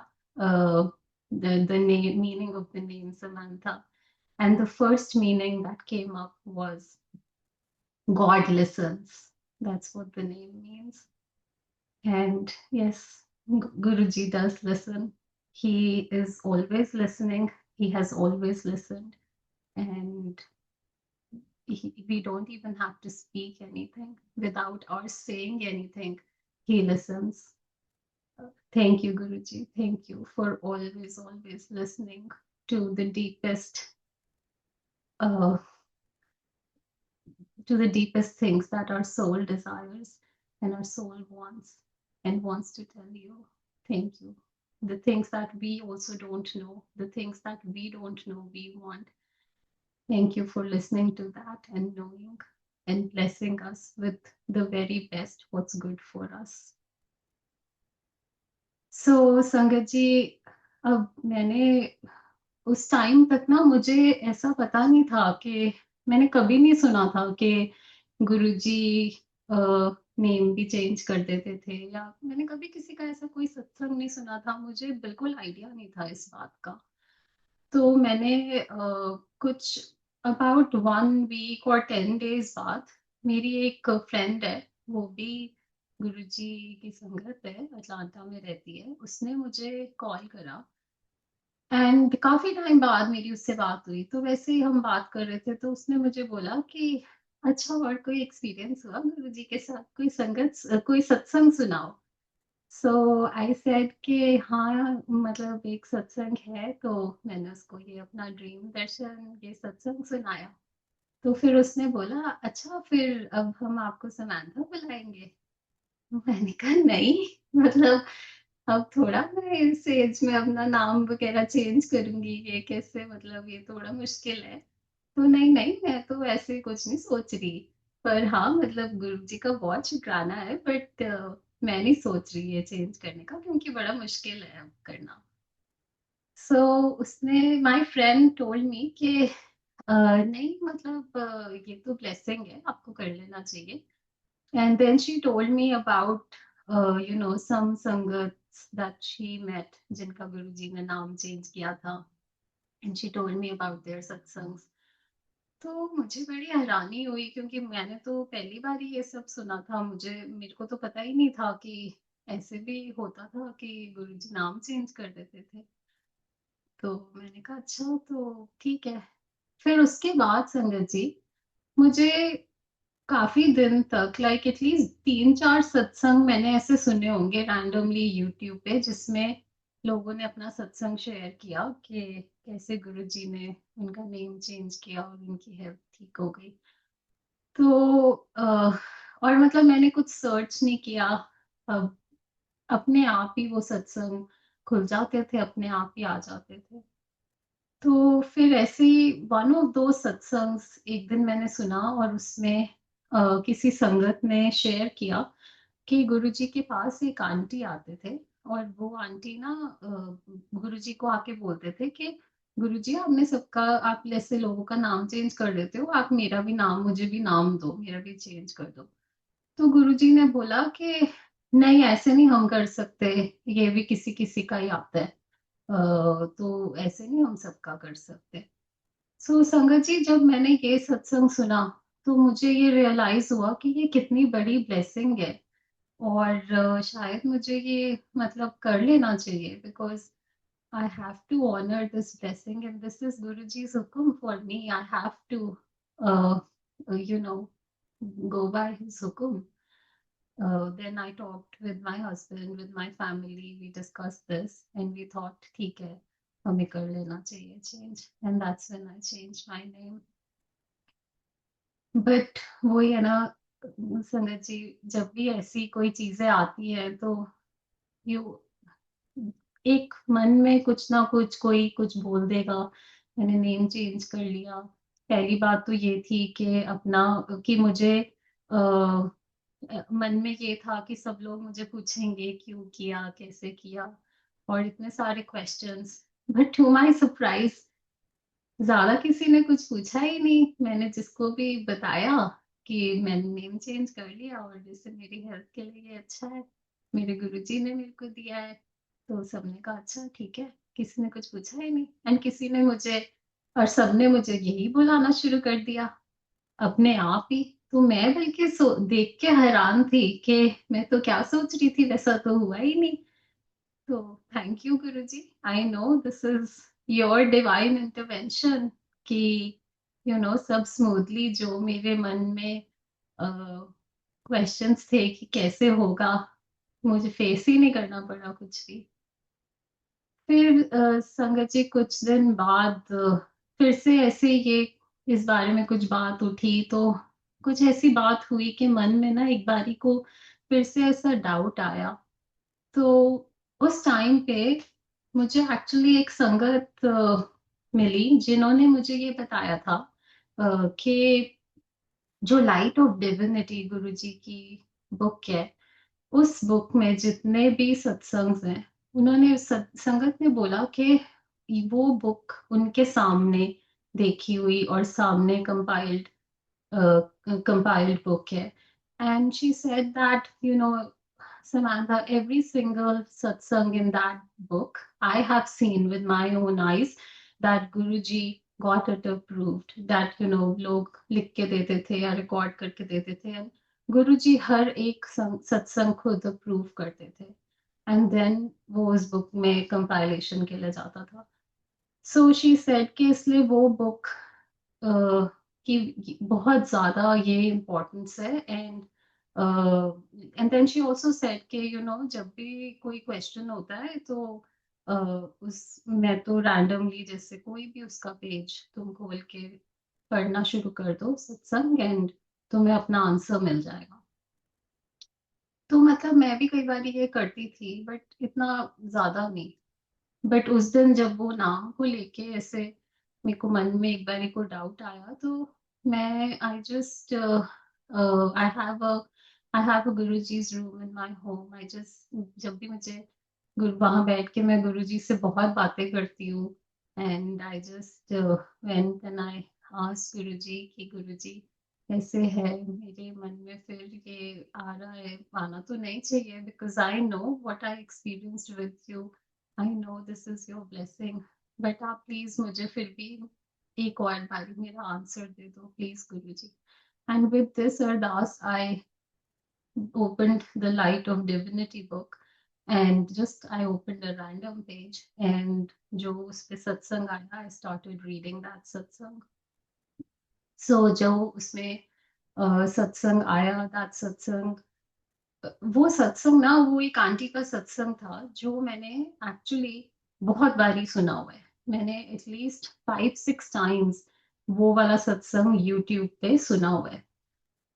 the meaning of the name Samantha, and the first meaning that came up was God listens. That's what the name means. And yes, Guruji does listen. He is always listening. He has always listened. And we don't even have to speak anything without our saying anything. He listens. Thank you, Guruji. Thank you for always, always listening to uh, the deepest things that our soul desires and our soul wants and wants to tell you. Thank you. The things that we also don't know, the things that we don't know we want. Thank you for listening to that and knowing and blessing us with the very best, what's good for us. So, संगत जी, अब मैंने उस time तक ना मुझे ऐसा पता नहीं था कि मैंने कभी नहीं सुना था कि गुरुजी नेम भी चेंज कर देते थे, या मैंने कभी किसी का ऐसा कोई सत्संग नहीं सुना था, मुझे बिल्कुल आइडिया नहीं था इस बात का। तो मैंने कुछ अबाउट 1 वीक और 10 डेज बाद मेरी एक फ्रेंड है, वो भी गुरुजी की संगत है, अटलांटा में रहती है, उसने मुझे कॉल करा एंड काफी टाइम बाद मेरी उससे बात हुई। तो वैसे ही हम बात कर रहे थे तो उसने मुझे बोला कि अच्छा, और कोई एक्सपीरियंस हुआ गुरुजी के साथ, कोई संगत, कोई सत्संग सुनाओ। सो आई सेड कि हाँ, मतलब एक सत्संग है। तो मैंने उसको ये अपना ड्रीम दर्शन ये सत्संग सुनाया। तो फिर उसने बोला अच्छा, फिर अब हम आपको समांथा बुलाएंगे। मैंने कहा नहीं, मतलब अब थोड़ा मैं इस एज में अपना नाम वगैरह चेंज करूंगी, ये कैसे, मतलब ये थोड़ा मुश्किल है। तो नहीं नहीं, मैं तो ऐसे कुछ नहीं सोच रही। पर हाँ, मतलब गुरुजी का बहुत शुक्राना है, बट मैं नहीं सोच रही है चेंज करने का, क्योंकि बड़ा मुश्किल है अब करना। सो उसने, माय फ्रेंड टोल्ड मी कि नहीं, मतलब ये तो ब्लेसिंग है, आपको कर लेना चाहिए। And then she told me about, some sangats that she met, जिनका गुरुजी ने नाम चेंज किया था। And she told me about their satsangs. तो मुझे बड़ी हैरानी हुई, क्योंकि मैंने तो पहली बार ही ये सब सुना था। मेरे को तो पता ही नहीं था कि ऐसे भी होता था कि गुरुजी नाम चेंज कर देते थे। तो मैंने कहा अच्छा, तो ठीक है। फिर उसके बाद संगत जी, मुझे काफी दिन तक, लाइक एटलीस्ट 3-4 सत्संग मैंने ऐसे सुने होंगे रैंडमली यूट्यूब पे, जिसमें लोगों ने अपना सत्संग शेयर किया कि कैसे गुरुजी ने उनका नेम चेंज किया और उनकी हेल्थ ठीक हो गई। तो और मतलब मैंने कुछ सर्च नहीं किया, अब अपने आप ही वो सत्संग खुल जाते थे, अपने आप ही आ जाते थे। तो फिर ऐसे ही वन ऑफ दो सत्संग्स एक दिन मैंने सुना, और उसमें किसी संगत ने शेयर किया कि गुरुजी के पास एक आंटी आते थे, और वो आंटी ना गुरुजी को आके बोलते थे कि गुरुजी, आपने सबका, आप जैसे लोगों का नाम चेंज कर देते हो, आप मेरा भी नाम, मुझे भी नाम दो, मेरा भी चेंज कर दो। तो गुरुजी ने बोला कि नहीं, ऐसे नहीं हम कर सकते, ये भी किसी किसी का ही आता है। तो ऐसे नहीं हम सबका कर सकते। सो संगत जी, जब मैंने ये सत्संग सुना, तो मुझे ये रियलाइज हुआ कि ये कितनी बड़ी ब्लेसिंग है। और शायद मुझे ये मतलब कर लेना चाहिए, because I have to honour this blessing, and this is Guruji's हुक्म for me. I have to you know go by his hukum. Then I talked with my husband, with my family, we discussed this and we thought ठीक है, हमें कर लेना चाहिए change, and that's when I changed my name. But वही है ना संगत जी, जब भी ऐसी कोई चीजें आती हैं तो यू एक मन में कुछ ना कुछ कोई कुछ बोल देगा। मैंने नेम चेंज कर लिया। पहली बात तो ये थी कि अपना, कि मुझे मन में ये था कि सब लोग मुझे पूछेंगे क्यों किया, कैसे किया, और इतने सारे questions. But to my surprise, ज्यादा किसी ने कुछ पूछा ही नहीं। मैंने जिसको भी बताया कि मैंने नेम चेंज कर लिया और जैसे मेरी हेल्थ के लिए ये अच्छा है, मेरे गुरुजी ने मेरे को दिया है, तो सबने कहा अच्छा ठीक है। किसी ने कुछ पूछा ही नहीं, एंड किसी ने मुझे, और सबने मुझे यही बुलाना शुरू कर दिया अपने आप ही। तो मैं बल्कि देख के हैरान थी कि मैं तो क्या सोच रही थी, वैसा तो हुआ ही नहीं। तो thank you Guruji, I know this is your divine intervention कि सब स्मूथली जो मेरे मन में क्वेश्चंस थे कि कैसे होगा, मुझे फेस ही नहीं करना पड़ा कुछ भी। फिर संगत जी कुछ दिन बाद फिर से ऐसे ये इस बारे में कुछ बात उठी, तो कुछ ऐसी बात हुई कि मन में ना एक बारी को फिर से ऐसा डाउट आया। तो उस टाइम पे मुझे एक्चुअली एक संगत मिली जिन्होंने मुझे ये बताया था कि जो लाइट ऑफ डिविनिटी गुरुजी की बुक है, उस बुक में जितने भी सत्संग हैं, उन्होंने संगत ने बोला कि वो बुक उनके सामने देखी हुई और सामने compiled book है। And she said that, Samantha, every single satsang in that book, I have seen with my own eyes that Guruji got it approved, that, लोग लिख के देते थे या रिकॉर्ड करके देते थे, and गुरुजी हर एक सत्संग खुद अप्रूव करते थे, एंड देन वो उस बुक में कंपाइलेशन के लिए जाता था। सो शी सेड कि इसलिए वो बुक कि बहुत ज्यादा ये इम्पोर्टेंस है। And then she also said कि जब भी कोई क्वेश्चन होता है तो उस मैं तो रैंडमली जैसे कोई भी उसका पेज तुम खोल के पढ़ना शुरू कर दो सत्संग, एंड तुम्हें अपना आंसर मिल जाएगा। तो मतलब मैं भी कई बार ये करती थी बट इतना ज्यादा नहीं। बट उस दिन जब वो नाम को लेके ऐसे मेरे को मन में एक बार को डाउट आया, तो मैं I just I have a Guruji's room in my home. I just जब भी मुझे वहां बैठ के मैं गुरुजी से बहुत बातें करती हूँ, and I just when I ask Guruji कि गुरुजी ऐसे है मेरे मन में, फिर ये आ रहा है, आना तो नहीं चाहिए because I know what I experienced with you, I know this is your blessing, but आप प्लीज मुझे फिर भी एक और बारी मेरा आंसर दे दो please Guruji. And with this Ardas I opened the Light of Divinity book, and just I opened a random page, and जो उस पे सत्संग आया, I started reading that satsang. So जो उसमें सत्संग आया, that सत्संग, वो सत्संग ना वो एक आंटी का सत्संग था जो मैंने एक्चुअली बहुत बारी सुना हुआ है। मैंने एटलीस्ट 5-6 टाइम्स वो वाला सत्संग यूट्यूब पे सुना हुआ है।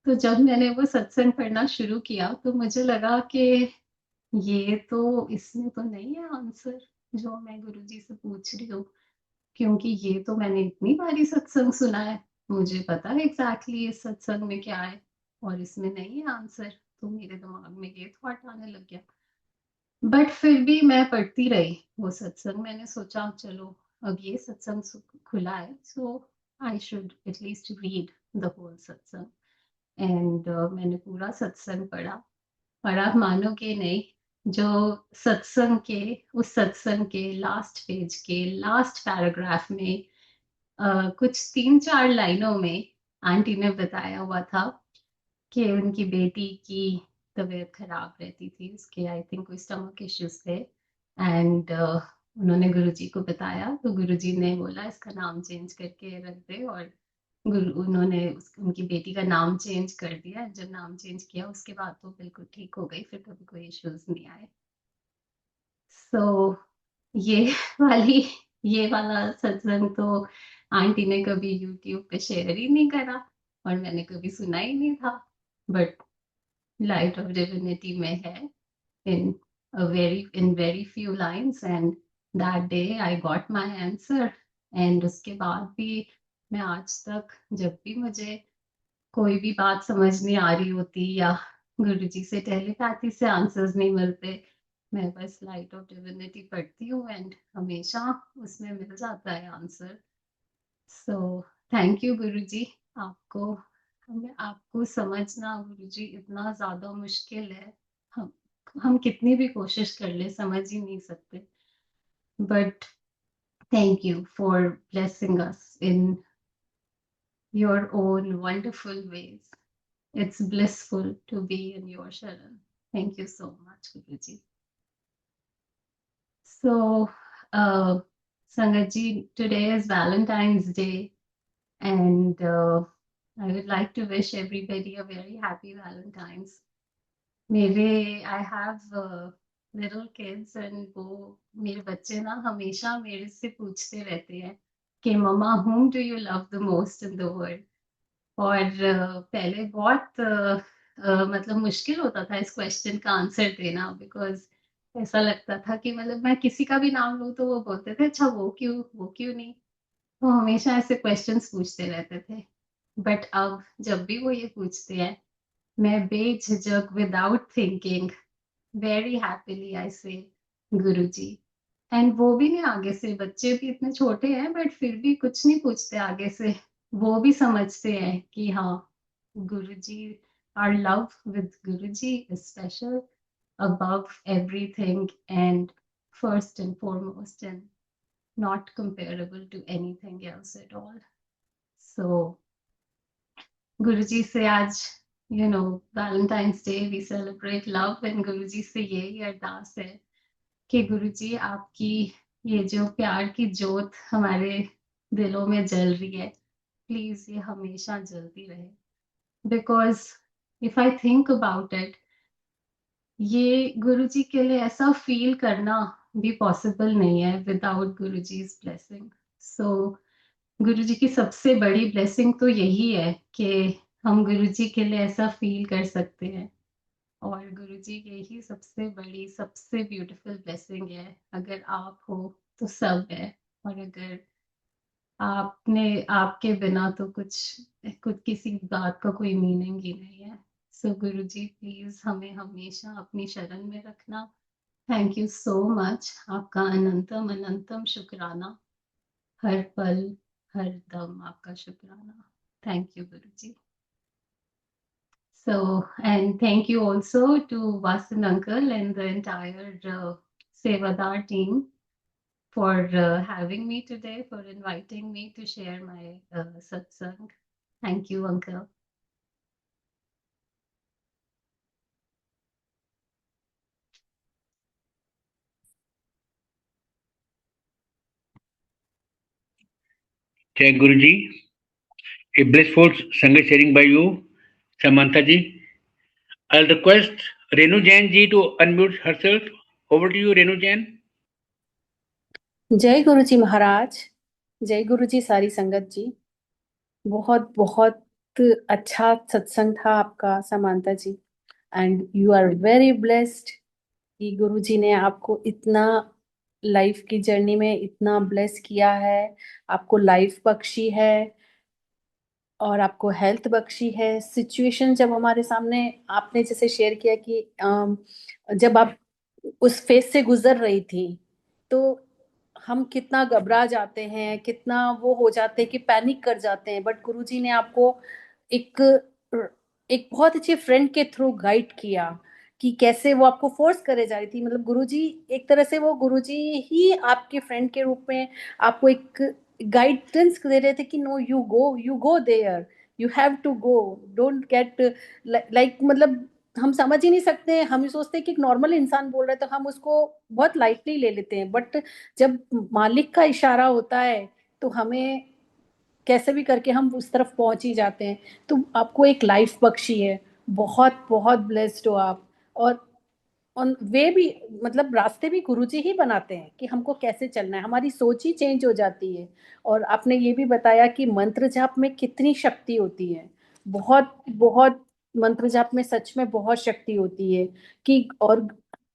तो जब मैंने वो सत्संग पढ़ना शुरू किया तो मुझे लगा कि ये तो इसमें तो नहीं है आंसर जो मैं गुरुजी से पूछ रही हूँ, क्योंकि ये तो मैंने इतनी बारी सत्संग सुना है, मुझे पता है एग्जैक्टली इस सत्संग में क्या है, और इसमें नहीं है आंसर। तो मेरे दिमाग में ये थॉट आने लग गया। बट फिर भी मैं पढ़ती रही वो सत्संग। मैंने सोचा चलो अब ये सत्संग खुला है, so I should at least read the whole satsang. And मैंने पूरा सत्संग पढ़ा। और आप मानोगे नहीं, जो सत्संग के उस सत्संग के लास्ट पेज के लास्ट पैराग्राफ में कुछ 3-4 लाइनों में आंटी ने बताया हुआ था कि उनकी बेटी की तबीयत खराब रहती थी, उसके आई थिंक कोई स्टमक इश्यूज थे, एंड उन्होंने गुरुजी को बताया तो गुरुजी ने बोला इसका नाम चेंज करके रख दे, और उन्होंने उनकी बेटी का नाम चेंज कर दिया। जब नाम चेंज किया उसके बाद तो बिल्कुल ठीक हो गई, फिर कभी कोई इश्यूज नहीं आए। सो ये वाली ये वाला सत्संग तो आंटी ने कभी यूट्यूब पे शेयर ही नहीं करा और मैंने कभी सुना ही नहीं था, बट लाइट ऑफ डिविनिटी में है in very few lines, and that day I got my answer। and उसके बाद भी मैं आज तक जब भी मुझे कोई भी बात समझ नहीं आ रही होती या गुरुजी से टेलीपैथी से आंसर्स नहीं मिलते, मैं बस लाइट ऑफ डिविनिटी पढ़ती हूँ एंड हमेशा उसमें मिल जाता है आंसर। सो थैंक यू गुरुजी। आपको आपको समझना गुरुजी इतना ज्यादा मुश्किल है, हम हम कितनी भी कोशिश कर ले समझ ही नहीं सकते, but thank you for blessing us in your own wonderful ways. It's blissful to be in your Sharan. Thank you so much, Guruji. So, Sangatji, today is Valentine's Day, and I would like to wish everybody a very happy Valentine's. I have little kids, and वो मेरे बच्चे ना हमेशा मेरे से पूछते रहते हैं कि मम्मा whom do you love the most in the world? और पहले बहुत मतलब मुश्किल होता था इस क्वेश्चन का आंसर देना, बिकॉज ऐसा लगता था कि मतलब मैं किसी का भी नाम लूं तो वो बोलते थे अच्छा वो क्यों नहीं। वो हमेशा ऐसे क्वेश्चंस पूछते रहते थे, बट अब जब भी वो ये पूछते हैं मैं बेझिझक विदाउट थिंकिंग वेरी हैप्पीली आई से गुरुजी। एंड वो भी नहीं आगे से, बच्चे भी इतने छोटे हैं बट फिर भी कुछ नहीं पूछते आगे से। वो भी समझते हैं कि हाँ गुरुजी, our love with Guruji is special above everything and first and foremost and not comparable to anything else at all. So Guruji से आज Valentine's Day we celebrate love, and Guruji से यही अरदास है कि गुरुजी आपकी ये जो प्यार की ज्योत हमारे दिलों में जल रही है, प्लीज ये हमेशा जलती रहे। Because if I think about it, ये गुरुजी के लिए ऐसा फील करना भी पॉसिबल नहीं है विदाउट गुरुजी's ब्लेसिंग। सो गुरुजी की सबसे बड़ी ब्लेसिंग तो यही है कि हम गुरुजी के लिए ऐसा फील कर सकते हैं, और गुरुजी की यही सबसे बड़ी सबसे ब्यूटीफुल ब्लेसिंग है। अगर आप हो तो सब है, और अगर आपने आपके बिना तो कुछ कुछ किसी बात का कोई मीनिंग ही नहीं है। सो गुरुजी प्लीज हमें हमेशा अपनी शरण में रखना। थैंक यू सो मच, आपका अनंतम अनंतम शुक्राना, हर पल हर दम आपका शुक्राना। Thank you Guruji. So, and thank you also to Vasan uncle and the entire Sevadar team for having me today, for inviting me to share my satsang. Thank you, uncle. Jai Guruji. A blissful Sangha sharing by you, Samantha ji. I'll request Renu Jain ji to unmute herself. Over to you, Renu Jain. जय गुरु जी महाराज, जय गुरु जी सारी संगत जी। बहुत बहुत अच्छा सत्संग था आपका Samanta ji, and you are very blessed कि गुरु जी ने आपको इतना लाइफ की जर्नी में इतना ब्लेस किया है, आपको लाइफ बख्शी है और आपको हेल्थ बख्शी है। सिचुएशन जब हमारे सामने आपने जैसे शेयर किया कि जब आप उस फेज से गुजर रही थी तो हम कितना घबरा जाते हैं, कितना वो हो जाते हैं कि पैनिक कर जाते हैं, बट गुरुजी ने आपको एक एक बहुत अच्छे फ्रेंड के थ्रू गाइड किया कि कैसे वो आपको फोर्स करे जा रही थी। मतलब गुरुजी एक तरह से वो गुरुजी ही आपके फ्रेंड के रूप में आपको एक गाइडेंस दे रहे थे कि no you go there, you have to go, don't get like मतलब हम समझ ही नहीं सकते। हम ही सोचते हैं कि एक नॉर्मल इंसान बोल रहा है तो हम उसको बहुत लाइटली ले लेते हैं, बट जब मालिक का इशारा होता है तो हमें कैसे भी करके हम उस तरफ पहुंच ही जाते हैं। तो आपको एक लाइफ बख्शी है, बहुत बहुत ब्लेस्ड हो आप। और ऑन वे भी मतलब रास्ते भी गुरुजी ही बनाते हैं कि हमको कैसे चलना है, हमारी सोच ही चेंज हो जाती है। और आपने ये भी बताया कि मंत्र जाप में कितनी शक्ति होती है, बहुत बहुत मंत्र जाप में सच में बहुत शक्ति होती है कि और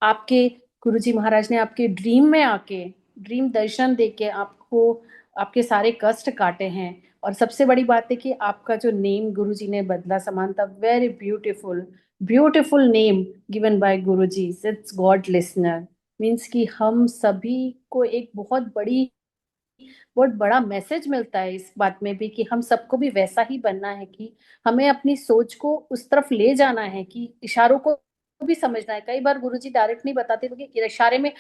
आपके गुरुजी महाराज ने आपके ड्रीम में आके ड्रीम दर्शन देके आपको आपके सारे कष्ट काटे हैं। और सबसे बड़ी बात है कि आपका जो नेम गुरुजी ने बदला समानता, very beautiful beautiful name given by Guruji, it's God listener. Means कि हम सभी को एक बहुत बड़ा मैसेज मिलता है इस बात में भी कि हम सबको भी वैसा ही बनना है, कि हमें अपनी सोच को उस तरफ ले जाना है कि इशारों को भी समझना है। कई बार गुरुजी डायरेक्ट नहीं बताते क्योंकि इशारे में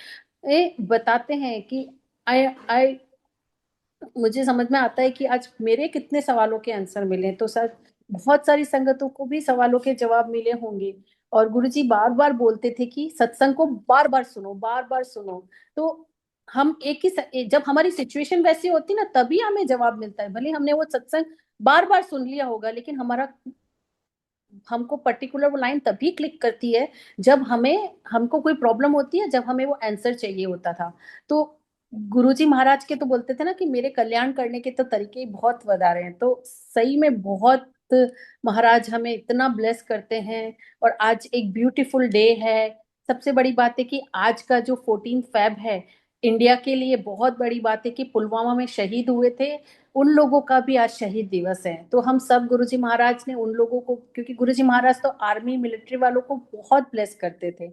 बताते हैं कि आई आई मुझे समझ में आता है कि आज मेरे कितने सवालों के आंसर मिले, तो सर बहुत सारी संगतों को भी सवालों के जवाब मिले होंगे। और गुरुजी बार बार बोलते थे कि सत्संग को बार बार सुनो, बार बार सुनो। तो हम जब हमारी सिचुएशन वैसी होती ना, तभी हमें जवाब मिलता है। भले हमने वो सत्संग बार बार सुन लिया होगा, लेकिन हमको पर्टिकुलर वो लाइन तभी क्लिक करती है जब हमको कोई प्रॉब्लम होती है, जब हमें वो आंसर चाहिए होता था। तो गुरुजी महाराज के तो बोलते थे ना कि मेरे कल्याण करने के तो तरीके बहुत वधारे हैं। तो सही में बहुत महाराज हमें इतना ब्लेस करते हैं। और आज एक ब्यूटीफुल डे है। सबसे बड़ी बात है कि आज का जो 14 फेब है, इंडिया के लिए बहुत बड़ी बात है कि पुलवामा में शहीद हुए थे, उन लोगों का भी आज शहीद दिवस है। तो हम सब गुरुजी महाराज ने उन लोगों को, क्योंकि गुरुजी महाराज तो आर्मी मिलिट्री वालों को बहुत ब्लेस करते थे,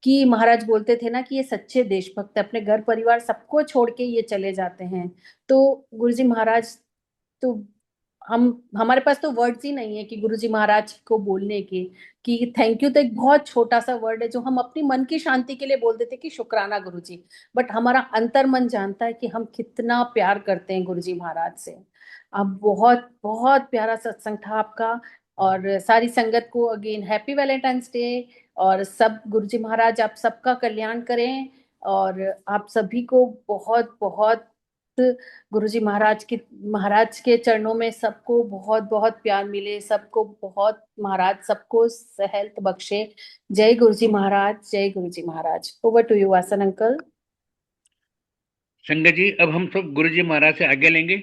कि महाराज बोलते थे ना कि ये सच्चे देशभक्त है, अपने घर परिवार सबको छोड़ के ये चले जाते हैं। तो गुरुजी महाराज तो हम हमारे पास तो वर्ड्स ही नहीं है कि गुरुजी महाराज को बोलने के, कि थैंक यू तो एक बहुत छोटा सा वर्ड है जो हम अपनी मन की शांति के लिए बोल देते कि शुक्राना गुरुजी। बट हमारा अंतर मन जानता है कि हम कितना प्यार करते हैं गुरुजी महाराज से। अब बहुत बहुत प्यारा सत्संग था आपका। और सारी संगत को अगेन हैप्पी वैलेंटाइंस डे। और सब गुरुजी महाराज आप सबका कल्याण करें। और आप सभी को बहुत बहुत गुरुजी महाराज के चरणों में सबको बहुत बहुत प्यार मिले, सबको बहुत महाराज सबको हेल्थ बख्शे। जय गुरुजी महाराज, जय गुरुजी महाराज। ओवर टू यू आसन अंकल। संगत जी, अब हम सब गुरुजी महाराज से आज्ञा लेंगे।